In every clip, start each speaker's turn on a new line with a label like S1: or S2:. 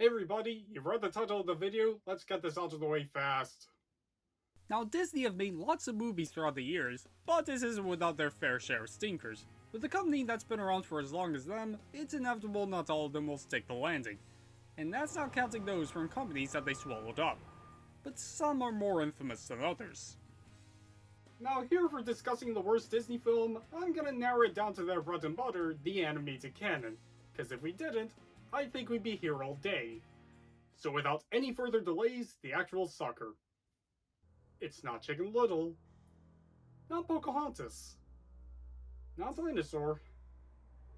S1: Hey everybody, you've read the title of the video, let's get this out of the way fast.
S2: Now, Disney have made lots of movies throughout the years, but this isn't without their fair share of stinkers. With a company that's been around for as long as them, it's inevitable not all of them will stick the landing. And that's not counting those from companies that they swallowed up. But some are more infamous than others.
S1: Now here for discussing the worst Disney film, I'm gonna narrow it down to their bread and butter, the animated canon. Cause if we didn't, I think we'd be here all day. So without any further delays, the actual sucker. It's not Chicken Little. Not Pocahontas. Not Dinosaur.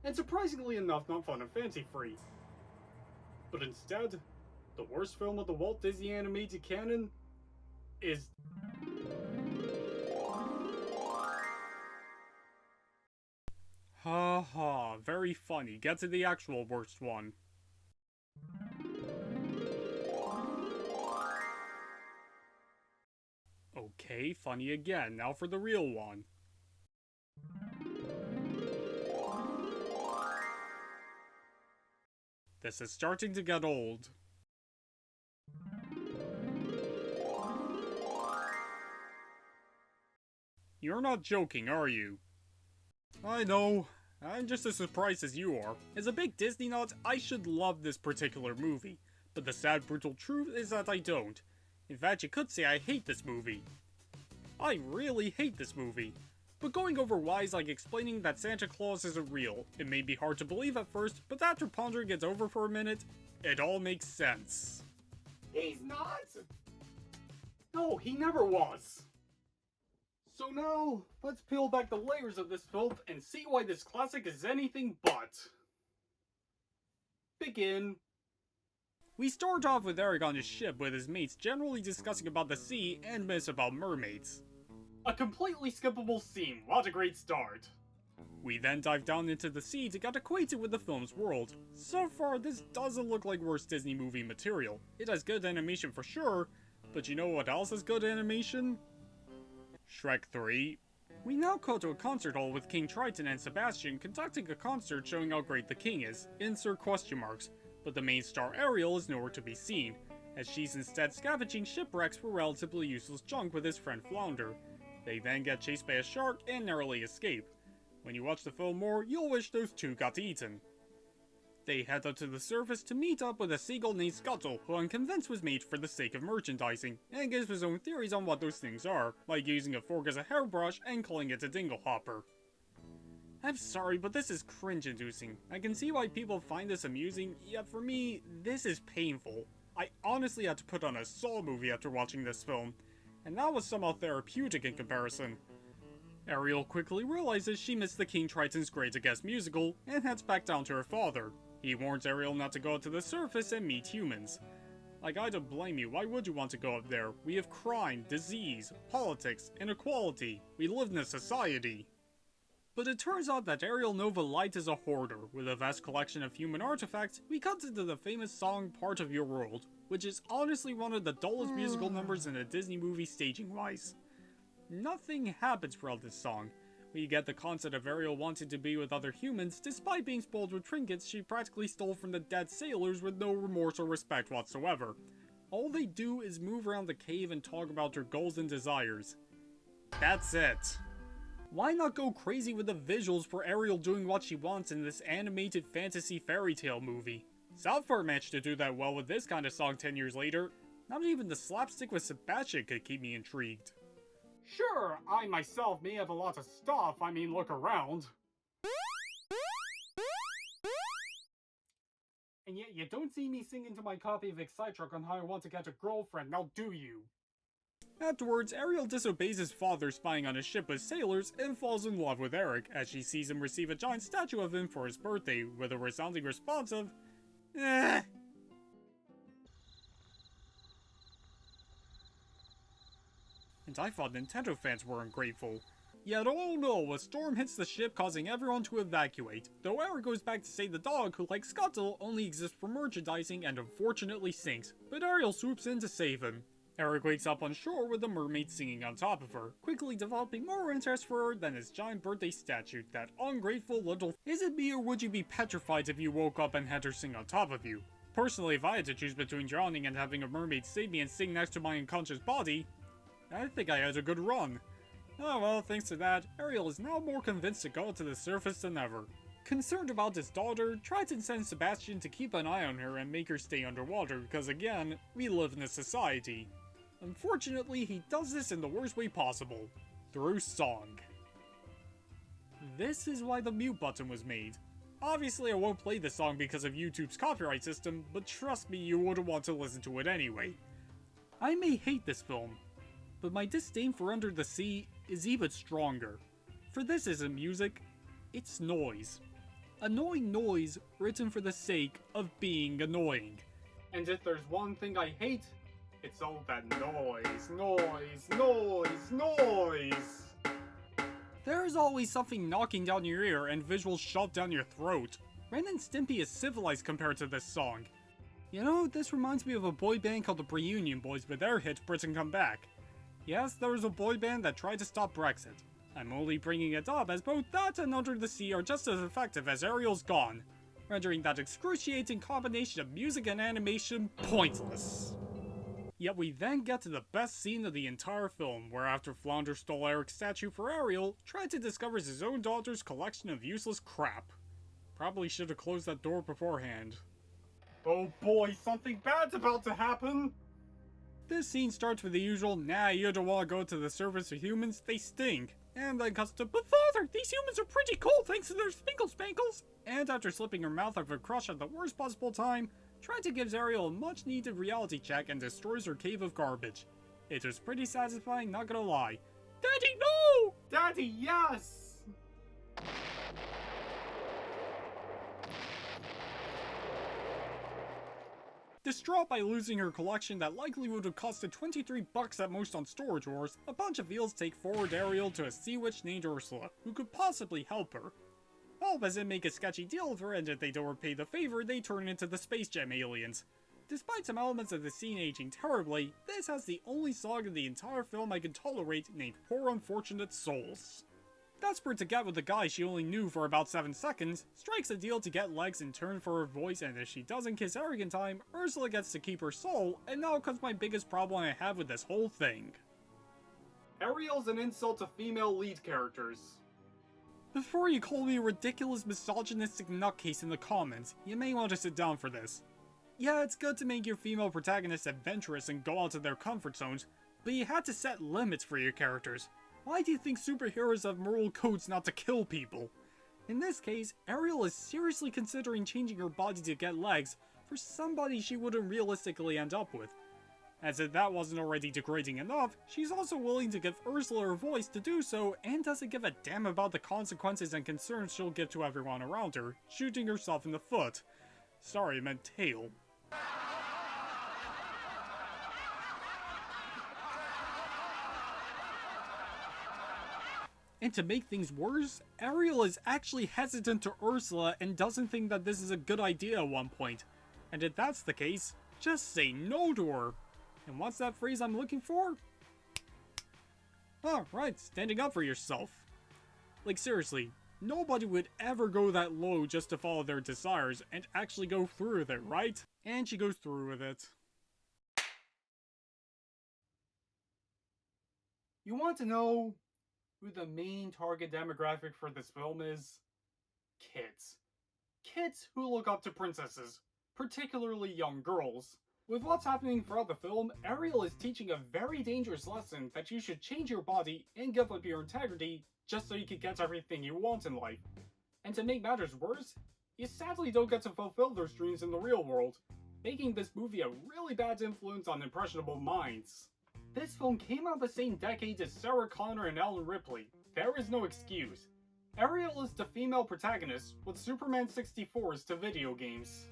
S1: And surprisingly enough, not fun and fancy free. But instead, the worst film of the Walt Disney animated canon is...
S2: Ha ha, very funny. Get to the actual worst one. Okay, funny again. Now for the real one. This is starting to get old. You're not joking, are you? I know. I'm just as surprised as you are. As a big Disney nut, I should love this particular movie. But the sad, brutal truth is that I don't. In fact, you could say I hate this movie. I really hate this movie. But going over why is like explaining that Santa Claus isn't real. It may be hard to believe at first, but after pondering it over for a minute, it all makes sense.
S1: He's not! No, he never was! So now, let's peel back the layers of this filth and see why this classic is anything but. Begin.
S2: We start off with Eric on his ship with his mates generally discussing about the sea and myths about mermaids.
S1: A completely skippable scene, what a great start.
S2: We then dive down into the sea to get acquainted with the film's world. So far, this doesn't look like worst Disney movie material. It has good animation for sure, but you know what else has good animation? Shrek 3. We now go to a concert hall with King Triton and Sebastian conducting a concert showing how great the king is, insert question marks, but the main star Ariel is nowhere to be seen, as she's instead scavenging shipwrecks for relatively useless junk with his friend Flounder. They then get chased by a shark and narrowly escape. When you watch the film more, you'll wish those two got eaten. They head up to the surface to meet up with a seagull named Scuttle, who I'm convinced was made for the sake of merchandising, and gives his own theories on what those things are, like using a fork as a hairbrush and calling it a dinglehopper. I'm sorry, but this is cringe-inducing. I can see why people find this amusing, yet for me, this is painful. I honestly had to put on a Saw movie after watching this film, and that was somehow therapeutic in comparison. Ariel quickly realizes she missed the King Triton's Great Against musical, and heads back down to her father. He warns Ariel not to go to the surface and meet humans. Like, I don't blame you, why would you want to go up there? We have crime, disease, politics, inequality. We live in a society. But it turns out that Ariel Nova Light is a hoarder. With a vast collection of human artifacts, we cut into the famous song Part of Your World, which is honestly one of the dullest musical numbers in a Disney movie staging-wise. Nothing happens throughout this song. We get the concept of Ariel wanting to be with other humans despite being spoiled with trinkets she practically stole from the dead sailors with no remorse or respect whatsoever. All they do is move around the cave and talk about their goals and desires. That's it. Why not go crazy with the visuals for Ariel doing what she wants in this animated fantasy fairy tale movie? South Park managed to do that well with this kind of song 10 years later. Not even the slapstick with Sebastian could keep me intrigued.
S1: Sure, I myself may have a lot of stuff, I mean look around. And yet you don't see me singing to my copy of Excitruck on how I want to get a girlfriend, now do you?
S2: Afterwards, Ariel disobeys his father spying on his ship with sailors and falls in love with Eric as she sees him receive a giant statue of him for his birthday with a resounding response of, "Eh." And I thought Nintendo fans were ungrateful. Yet oh no, a storm hits the ship causing everyone to evacuate, though Eric goes back to say the dog, who like Scuttle, only exists for merchandising and unfortunately sinks, but Ariel swoops in to save him. Eric wakes up on shore with a mermaid singing on top of her, quickly developing more interest for her than his giant birthday statue, that ungrateful little... Is it me or would you be petrified if you woke up and had her sing on top of you? Personally, if I had to choose between drowning and having a mermaid save me and sing next to my unconscious body, I think I had a good run. Oh well, thanks to that, Ariel is now more convinced to go to the surface than ever. Concerned about his daughter, Triton sends Sebastian to keep an eye on her and make her stay underwater because again, we live in a society. Unfortunately, he does this in the worst way possible, through song. This is why the mute button was made. Obviously I won't play this song because of YouTube's copyright system, but trust me, you wouldn't want to listen to it anyway. I may hate this film, but my disdain for Under the Sea is even stronger. For this isn't music, it's noise. Annoying noise written for the sake of being annoying.
S1: And if there's one thing I hate, it's all that noise, noise, noise, noise!
S2: There's always something knocking down your ear and visuals shoved down your throat. Ren and Stimpy is civilized compared to this song. You know, this reminds me of a boy band called the Reunion Boys with their hit Britain Come Back. Yes, there was a boy band that tried to stop Brexit. I'm only bringing it up as both that and Under the Sea are just as effective as Ariel's Gone, rendering that excruciating combination of music and animation pointless. Yet we then get to the best scene of the entire film, where after Flounder stole Eric's statue for Ariel, Triton discovers his own daughter's collection of useless crap. Probably should have closed that door beforehand.
S1: Oh boy, something bad's about to happen!
S2: This scene starts with the usual, nah, you don't want to go to the surface of humans, they stink. And then cuts to, but father, these humans are pretty cool thanks to their spinkle spankles! And after slipping her mouth off her crush at the worst possible time, Triton gives Ariel a much needed reality check and destroys her cave of garbage. It was pretty satisfying, not gonna lie. Daddy, no!
S1: Daddy, yes!
S2: Distraught by losing her collection that likely would have costed $23 at most on Storage Wars, a bunch of eels take forward Ariel to a sea witch named Ursula, who could possibly help her. All as they make a sketchy deal with her, and if they don't repay the favor, they turn into the Space Jam aliens. Despite some elements of the scene aging terribly, this has the only song in the entire film I can tolerate named Poor Unfortunate Souls. Desperate to get with the guy she only knew for about 7 seconds, strikes a deal to get legs in turn for her voice, and if she doesn't kiss Eric in time, Ursula gets to keep her soul, and now comes my biggest problem I have with this whole thing.
S1: Ariel's an insult to female lead characters.
S2: Before you call me a ridiculous misogynistic nutcase in the comments, you may want to sit down for this. Yeah, it's good to make your female protagonists adventurous and go out of their comfort zones, but you had to set limits for your characters. Why do you think superheroes have moral codes not to kill people? In this case, Ariel is seriously considering changing her body to get legs for somebody she wouldn't realistically end up with. As if that wasn't already degrading enough, she's also willing to give Ursula her voice to do so and doesn't give a damn about the consequences and concerns she'll give to everyone around her, shooting herself in the foot. Sorry, I meant tail. And to make things worse, Ariel is actually hesitant to Ursula and doesn't think that this is a good idea at one point. And if that's the case, just say no to her. And what's that phrase I'm looking for? Oh, right, standing up for yourself. Like seriously, nobody would ever go that low just to follow their desires and actually go through with it, right? And she goes through with it.
S1: You want to know who the main target demographic for this film is? Kids. Kids who look up to princesses, particularly young girls. With what's happening throughout the film, Ariel is teaching a very dangerous lesson that you should change your body and give up your integrity just so you can get everything you want in life. And to make matters worse, you sadly don't get to fulfill those dreams in the real world, making this movie a really bad influence on impressionable minds. This film came out the same decade as Sarah Connor and Ellen Ripley. There is no excuse. Ariel is the female protagonist, what Superman 64 is to video games.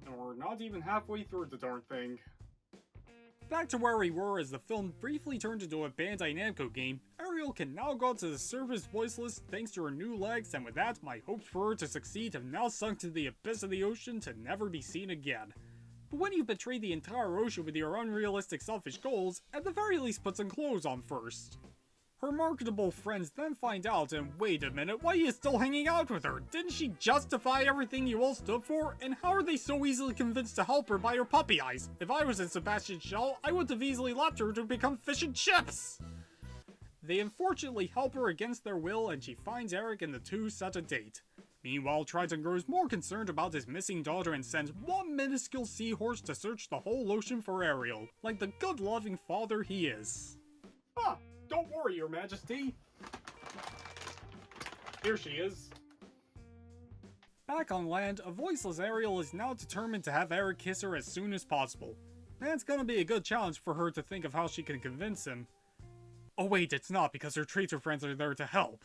S1: And we're not even halfway through the darn thing.
S2: Back to where we were as the film briefly turned into a Bandai Namco game, Ariel can now go to the surface voiceless thanks to her new legs, and with that, my hopes for her to succeed have now sunk to the abyss of the ocean to never be seen again. But when you betray the entire ocean with your unrealistic selfish goals, at the very least put some clothes on first. Her marketable friends then find out, and wait a minute, why are you still hanging out with her? Didn't she justify everything you all stood for? And how are they so easily convinced to help her by her puppy eyes? If I was in Sebastian's shell, I would have easily left her to become fish and chips! They unfortunately help her against their will, and she finds Eric and the two set a date. Meanwhile, Triton grows more concerned about his missing daughter and sends one minuscule seahorse to search the whole ocean for Ariel, like the good loving father he is.
S1: Ah, don't worry, Your Majesty. Here she is.
S2: Back on land, a voiceless Ariel is now determined to have Eric kiss her as soon as possible. That's gonna be a good challenge for her to think of how she can convince him. Oh wait, it's not, because her traitor friends are there to help.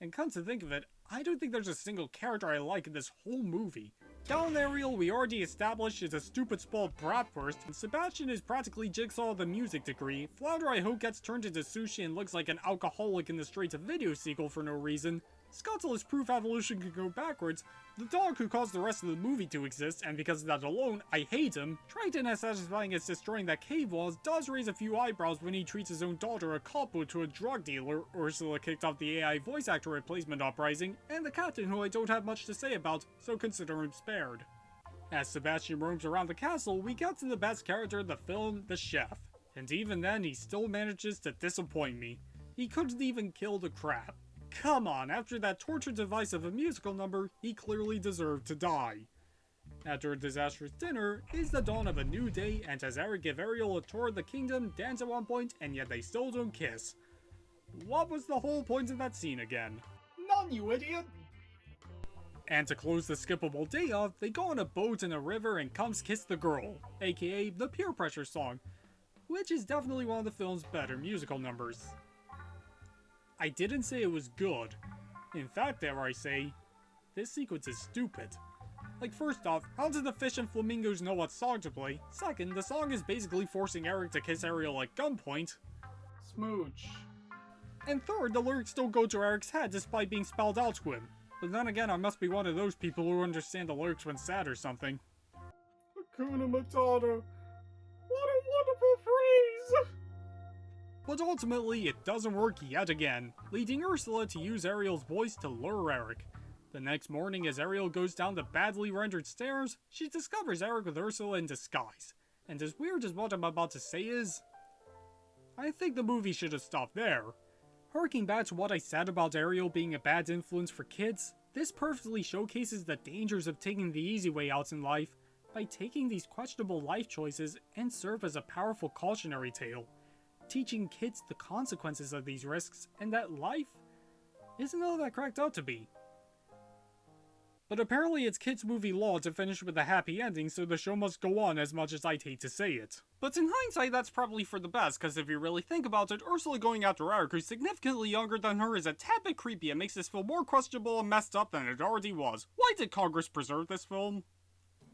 S2: And come to think of it, I don't think there's a single character I like in this whole movie. Down Ariel, we already established, is a stupid spoiled bratwurst, and Sebastian is practically Jigsaw of the music degree. Flounder I hope gets turned into sushi and looks like an alcoholic in the straight to video sequel for no reason. Scuttle is proof evolution can go backwards. The dog who caused the rest of the movie to exist, and because of that alone, I hate him. Triton, as satisfying as destroying that cave was, does raise a few eyebrows when he treats his own daughter a couple to a drug dealer. Ursula kicked off the AI voice actor replacement uprising, and the captain who I don't have much to say about, so consider him spared. As Sebastian roams around the castle, we get to the best character in the film, the chef. And even then, he still manages to disappoint me. He couldn't even kill the crab. Come on, after that torture device of a musical number, he clearly deserved to die. After a disastrous dinner is the dawn of a new day, and as Eric give Ariel a tour of the kingdom, dance at one point, and yet they still don't kiss. What was the whole point of that scene again?
S1: None, you idiot!
S2: And to close the skippable day off, they go on a boat in a river and comes kiss the girl, aka the peer pressure song, which is definitely one of the film's better musical numbers. I didn't say it was good. In fact, dare I say, this sequence is stupid. Like, first off, how do the fish and flamingos know what song to play? Second, the song is basically forcing Eric to kiss Ariel at gunpoint.
S1: Smooch.
S2: And third, the lyrics don't go to Eric's head despite being spelled out to him. But then again, I must be one of those people who understand the lyrics when sad or something.
S1: Hakuna Matata. What a wonderful phrase!
S2: But ultimately, it doesn't work yet again, leading Ursula to use Ariel's voice to lure Eric. The next morning, as Ariel goes down the badly rendered stairs, she discovers Eric with Ursula in disguise. And as weird as what I'm about to say is, I think the movie should have stopped there. Harking back to what I said about Ariel being a bad influence for kids, this perfectly showcases the dangers of taking the easy way out in life by taking these questionable life choices and serve as a powerful cautionary tale, teaching kids the consequences of these risks and that life isn't all that cracked out to be. But apparently it's kids' movie law to finish with a happy ending, so the show must go on as much as I'd hate to say it. But in hindsight, that's probably for the best, because if you really think about it, Ursula going after Eric, who's significantly younger than her, is a tad bit creepy and makes this film more questionable and messed up than it already was. Why did Congress preserve this film?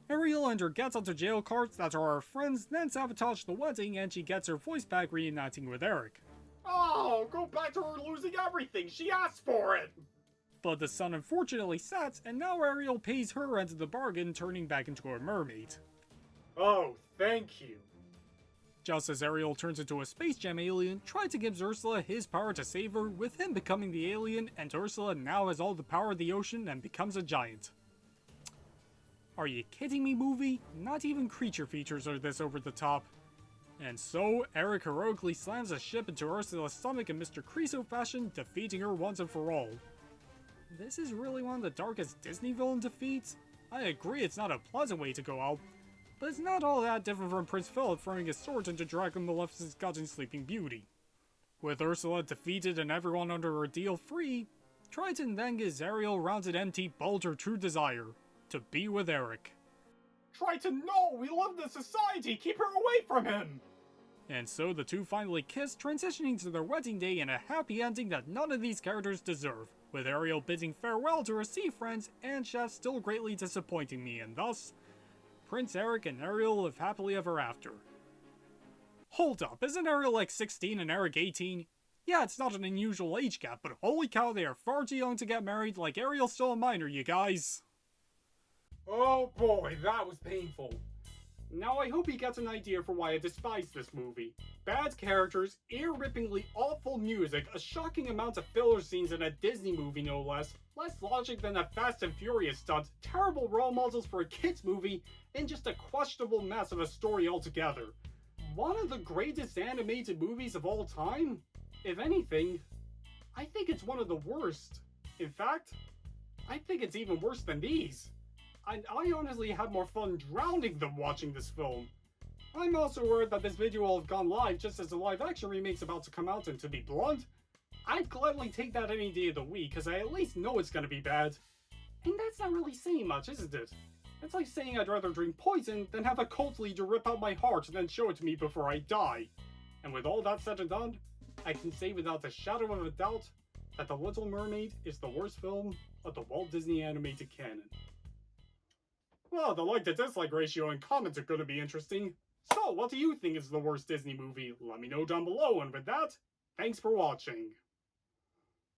S2: Ariel and her gets onto jail carts that are her friends, then sabotage the wedding, and she gets her voice back reuniting with Eric.
S1: Oh, go back to her losing everything! She asked for it!
S2: But the sun unfortunately sets, and now Ariel pays her end of the bargain, turning back into a mermaid.
S1: Oh, thank you.
S2: Just as Ariel turns into a Space Jam alien, Triton gives Ursula his power to save her, with him becoming the alien, and Ursula now has all the power of the ocean and becomes a giant. Are you kidding me, movie? Not even creature features are this over the top. And so, Eric heroically slams a ship into Ursula's stomach in Mr. Creosote fashion, defeating her once and for all. This is really one of the darkest Disney villain defeats? I agree it's not a pleasant way to go out, but it's not all that different from Prince Philip throwing his sword into Draco Maleficent's gut in Sleeping Beauty. With Ursula defeated and everyone under her deal free, Triton then gives Ariel rounded empty bold her true desire, to be with Eric.
S1: Triton, no! We live in a society! Keep her away from him!
S2: And so the two finally kiss, transitioning to their wedding day in a happy ending that none of these characters deserve, with Ariel bidding farewell to her sea friends and Chef still greatly disappointing me, and thus, Prince Eric and Ariel live happily ever after. Hold up, isn't Ariel like 16 and Eric 18? Yeah, it's not an unusual age gap, but holy cow, they are far too young to get married, like Ariel's still a minor, you guys.
S1: Oh boy, that was painful. Now I hope he gets an idea for why I despise this movie. Bad characters, ear-rippingly awful music, a shocking amount of filler scenes in a Disney movie no less logic than a Fast and Furious stunt, terrible role models for a kids movie, and just a questionable mess of a story altogether. One of the greatest animated movies of all time? If anything, I think it's one of the worst. In fact, I think it's even worse than these. I honestly had more fun drowning than watching this film. I'm also aware that this video will have gone live just as the live-action remake's about to come out, and to be blunt, I'd gladly take that any day of the week, because I at least know it's gonna be bad. And that's not really saying much, isn't it? It's like saying I'd rather drink poison than have a cult leader rip out my heart and then show it to me before I die. And with all that said and done, I can say without a shadow of a doubt that The Little Mermaid is the worst film of the Walt Disney Animated Canon. Well, the like to dislike ratio and comments are going to be interesting. So, what do you think is the worst Disney movie? Let me know down below, and with that, thanks for watching.